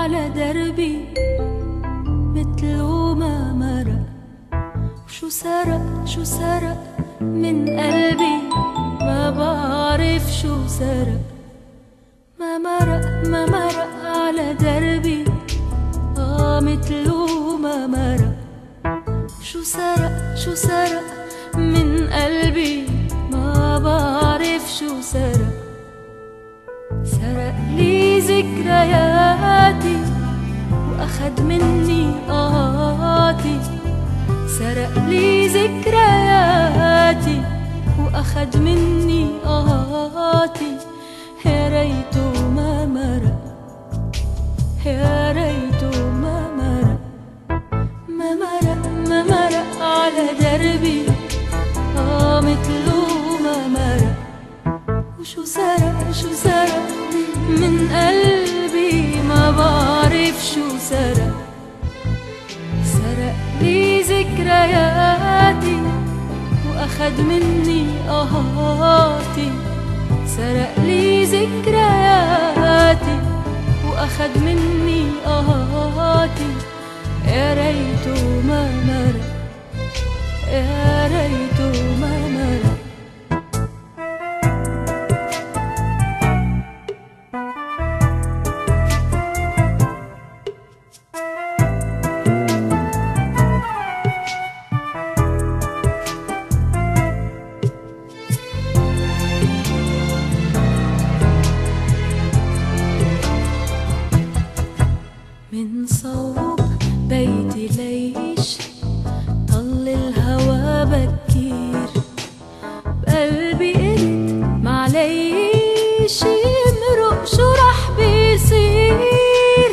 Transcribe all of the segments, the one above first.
على دربي مثله ما مرق. شو سرق شو سرق من قلبي ما بعرف شو سرق. ما مرق ما مرق على دربي مثله ما مرق. شو سرق شو سرق من قلبي ما بعرف شو سرق. سرق لي ذكرياتي وأخد مني قهاتي. سرق لي ذكرياتي وأخد مني قهاتي. يا ريته ما مرق يا ريته ما مرق. ما مرق ما مرق على دربي مثله ما مرق. وشو سرق شو سرق من قلبي ما بعرف شو سرق. سرق لي ذكرياتي وأخد مني قهاتي. سرق لي ذكرياتي وأخد مني قهاتي. يا ريته ما مرق يا ريته ما مرق. من صوب بيتي ليش طل الهوى بكير. بقلبي قلت معليش يمرق شو رح بيصير.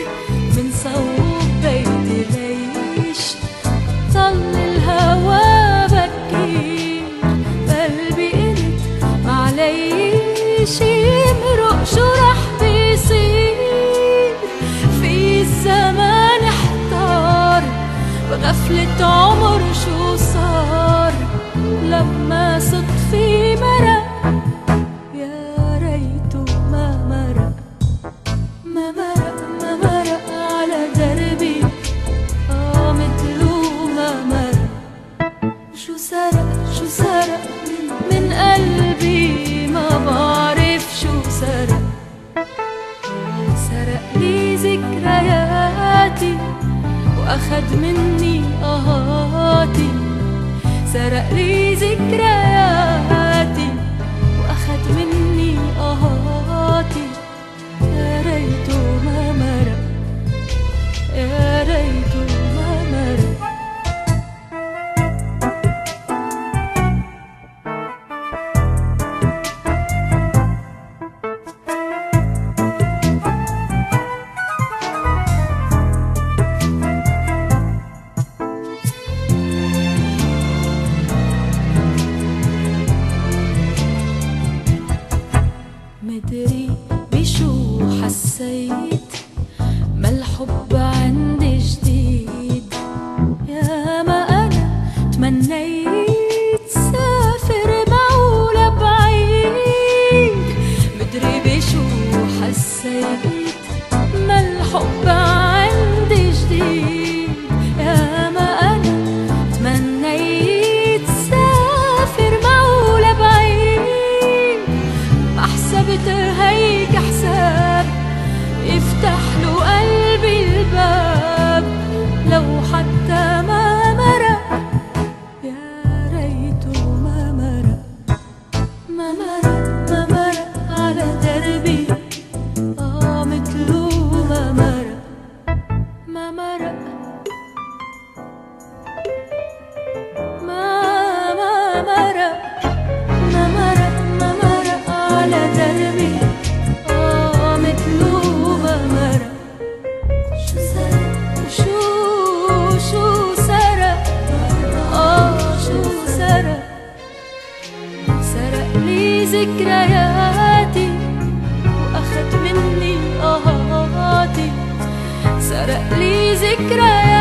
من صوب بيتي ليش طل الهوى بكير. بقلبي قلت معليش يمرق شو رح بيصير. الزمان احتار بغفلة عمر شو صار لما صدفي مرق. يا ريته ما مرق. ما مرق ما مرق على دربي مثله ما مرق. شو سرق شو سرق من قلبي ما بعرف شو سرق. سرق لي ذكرياتي وأخد مني قهاتي. سرق لي ذكرياتي وأخد مني قهاتي. يا ريته ما مرق يا ريته ما مرق. مدري بشو حسيت ما الحب عندي جديد. يا ما أنا تمنيت سافر معه لبعيد. مدري بشو حسيت ما الحب عندي جديد. يا ما أنا تمنيت سافر معه لبعيد. ما حسبت هيك حساب يفتح له قلبي الباب لو حتى ما مرق. يا ريته ما مرق. ما مرق ما مرق على دربي مثله ما مرق. ما مرق ما مرق. ما مرق ما مرق على دربي مثله ما مرق. شو سرق شو سرق شو سرق. سرق لي ذكرياتي وأخد مني قهاتي. سرق لي ذكرياتي